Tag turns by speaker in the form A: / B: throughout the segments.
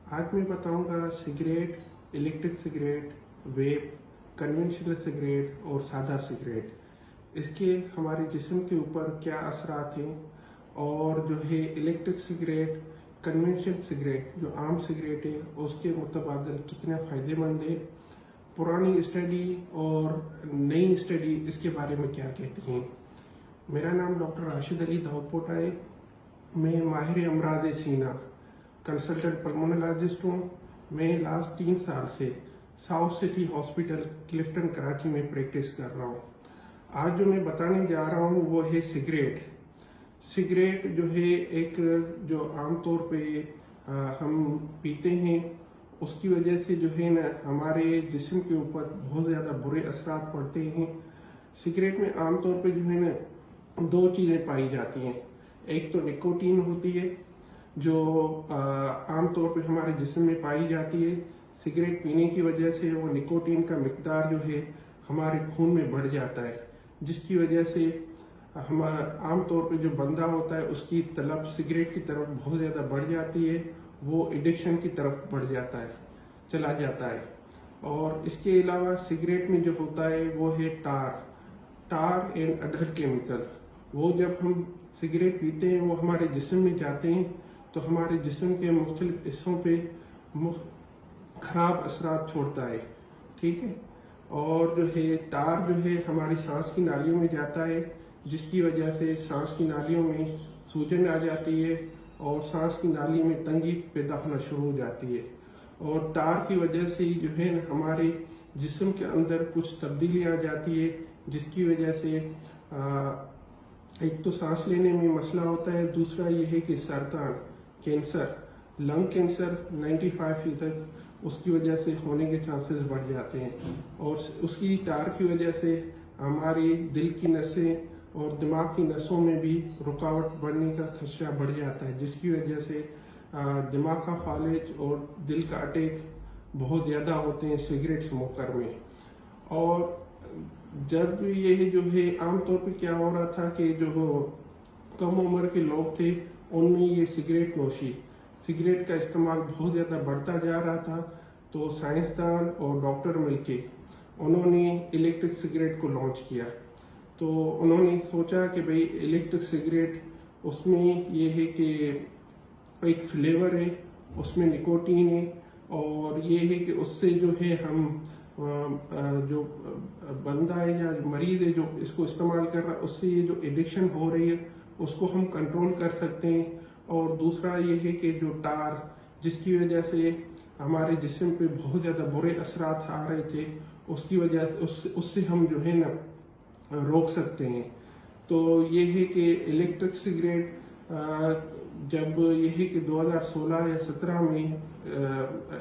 A: आज मैं बताऊंगा cigarette, electric cigarette, vape, conventional cigarette और सादा सिगरेट इसके हमारे जिस्म के ऊपर क्या असरात हैं और जो है इलेक्ट्रिक सिगरेट, कन्वेंशनल सिगरेट जो आम सिगरेट है उसके मुतबादल कितने फ़ायदेमंद है। पुरानी स्टडी और नई स्टडी इसके बारे में क्या कहती हैं। मेरा नाम डॉक्टर राशिद अली दाऊदपोटा है। मैं माहिर अमराज सीना कंसल्टेंट पल्मोनोलॉजिस्ट हूँ। मैं लास्ट 3 साल से south city hospital Clifton Karachi में प्रैक्टिस कर रहा हूँ। आज जो मैं बताने जा रहा हूँ वो है सिगरेट। सिगरेट जो है एक जो आमतौर पे हम पीते हैं उसकी वजह से जो है ना हमारे जिस्म के ऊपर बहुत ज़्यादा बुरे असरात पड़ते हैं। सिगरेट में आमतौर पे जो है ना 2 चीज़ें पाई जाती हैं। एक तो निकोटीन होती है जो आमतौर पे हमारे जिस्म में पाई जाती है। सिगरेट पीने की वजह से वो निकोटीन का मिकदार जो है हमारे खून में बढ़ जाता है, जिसकी वजह से हम आमतौर पे जो बंदा होता है उसकी तलब सिगरेट की तरफ बहुत ज़्यादा बढ़ जाती है। वो एडिक्शन की तरफ बढ़ जाता है, चला जाता है। और इसके अलावा सिगरेट में जो होता है वो है टार एंड अदर केमिकल्स। वो जब हम सिगरेट पीते हैं वो हमारे जिस्म में जाते हैं तो हमारे जिस्म के मुख्तलिफ हिस्सों पे खराब असरात छोड़ता है, ठीक है। और जो है टार जो है हमारी सांस की नालियों में जाता है, जिसकी वजह से सांस की नालियों में सूजन आ जाती है और सांस की नाली में तंगी पैदा होना शुरू हो जाती है। और टार की वजह से जो है हमारे जिस्म के अंदर कुछ तब्दीलियाँ आ जाती है, जिसकी वजह से एक तो सांस लेने में मसला होता है, दूसरा ये है कि सरतान, कैंसर, लंग कैंसर 95% उसकी वजह से होने के चांसेस बढ़ जाते हैं। और उसकी टार की वजह से हमारी दिल की नसें और दिमाग की नसों में भी रुकावट बढ़ने का खदशा बढ़ जाता है, जिसकी वजह से दिमाग का फालिज और दिल का अटैक बहुत ज़्यादा होते हैं सिगरेट स्मोकर में। और जब ये जो है आमतौर पे क्या हो रहा था कि जो कम उम्र के लोग थे उनमें ये सिगरेट का इस्तेमाल बहुत ज़्यादा बढ़ता जा रहा था। तो साइंसदान और डॉक्टर मिलके उन्होंने इलेक्ट्रिक सिगरेट को लॉन्च किया। तो उन्होंने सोचा कि भाई इलेक्ट्रिक सिगरेट उसमें ये है कि एक फ्लेवर है, उसमें निकोटीन है और ये है कि उससे जो है हम जो बंदा है या मरीज है जो इसको इस्तेमाल कर रहा है उससे ये जो एडिक्शन हो रही है उसको हम कंट्रोल कर सकते हैं। और दूसरा ये है कि जो टार जिसकी वजह से हमारे जिस्म पे बहुत ज़्यादा बुरे असरात आ रहे थे उसकी वजह उससे हम जो है ना रोक सकते हैं। तो ये है कि इलेक्ट्रिक सिगरेट जब ये है कि 2016 या 17 में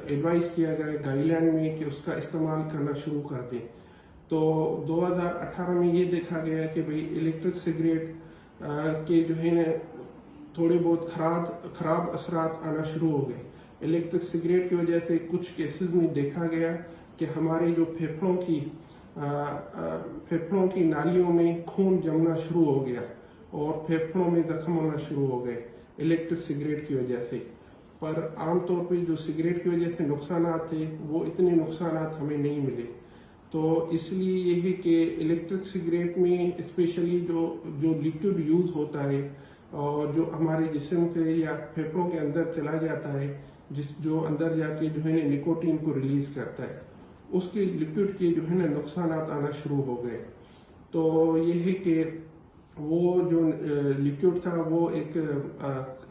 A: एडवाइस किया गया गाइडलाइन में कि उसका इस्तेमाल करना शुरू कर दें, तो 2018 में ये देखा गया कि भाई इलेक्ट्रिक सिगरेट के जो है ना थोड़े बहुत खराब असरात आना शुरू हो गए। इलेक्ट्रिक सिगरेट की वजह से कुछ केसेस में देखा गया कि हमारे जो फेफड़ों की नालियों में खून जमना शुरू हो गया और फेफड़ों में जख्म होना शुरू हो गए इलेक्ट्रिक सिगरेट की वजह से। पर आमतौर पे जो सिगरेट की वजह से नुकसानात थे वो इतने नुकसानात हमें नहीं मिले। तो इसलिए ये है कि इलेक्ट्रिक सिगरेट में स्पेशली जो लिक्विड यूज़ होता है और जो हमारे जिस्म के या फेफड़ों के अंदर चला जाता है, जो अंदर जाके जो है निकोटीन को रिलीज करता है, उसके लिक्विड के जो है ना नुकसानात आना शुरू हो गए। तो ये है कि वो जो लिक्विड था वो एक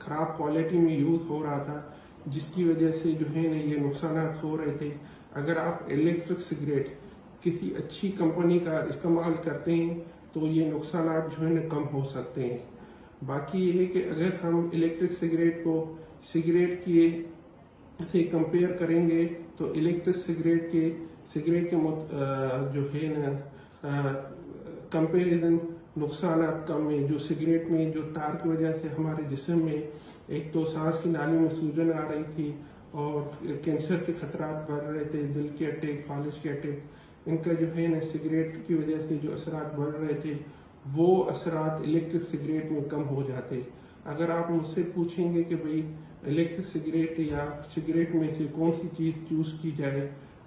A: ख़राब क्वालिटी में यूज़ हो रहा था, जिसकी वजह से जो है ना ये नुकसानात हो रहे थे। अगर आप इलेक्ट्रिक सिगरेट किसी अच्छी कंपनी का इस्तेमाल करते हैं तो ये नुकसानात जो है ना कम हो सकते हैं। बाकी ये है कि अगर हम इलेक्ट्रिक सिगरेट को सिगरेट के से कंपेयर करेंगे तो इलेक्ट्रिक सिगरेट के जो है ना कंपेरिजन नुकसानात कम है। जो सिगरेट में जो टार की वजह से हमारे जिस्म में एक तो सांस की नाली में सूजन आ रही थी और कैंसर के खतरात बढ़ रहे थे, दिल के अटैक, फालिज के अटैक, इनका जो है ना सिगरेट की वजह से जो असरात बढ़ रहे थे वो असरात इलेक्ट्रिक सिगरेट में कम हो जाते। अगर आप मुझसे पूछेंगे कि भाई इलेक्ट्रिक सिगरेट या सिगरेट में से कौन सी चीज़ चूज़ की जाए,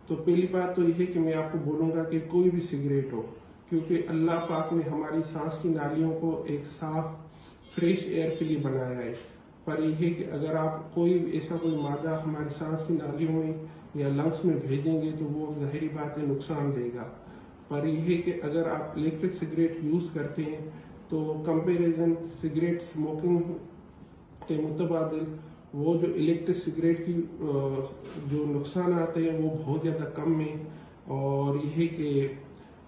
A: तो पहली बात तो यह है कि मैं आपको बोलूँगा कि कोई भी सिगरेट हो, क्योंकि अल्लाह पाक ने हमारी सांस की नालियों को एक साफ फ्रेश एयर के लिए बनाया है। पर यह है कि अगर आप कोई ऐसा कोई मादा हमारी सांस की नालियों में या लंग्स में भेजेंगे तो वो ज़ाहिरी बात है नुकसान देगा। पर यह है कि अगर आप इलेक्ट्रिक सिगरेट यूज़ करते हैं तो कंपैरिजन सिगरेट स्मोकिंग के मुतबादिल वो जो इलेक्ट्रिक सिगरेट की जो नुकसान आते हैं वो बहुत ज़्यादा कम है। और यही कि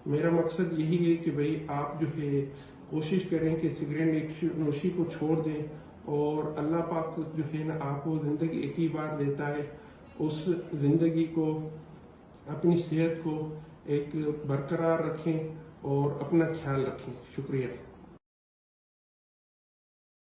A: मेरा मकसद यही है कि भाई आप जो है कोशिश करें कि सिगरेट नोशी को छोड़ दें, और अल्लाह पाक जो है ना आपको ज़िंदगी एक ही बार देता है, उस ज़िंदगी को अपनी सेहत को एक बरकरार रखें और अपना ख्याल रखें। शुक्रिया।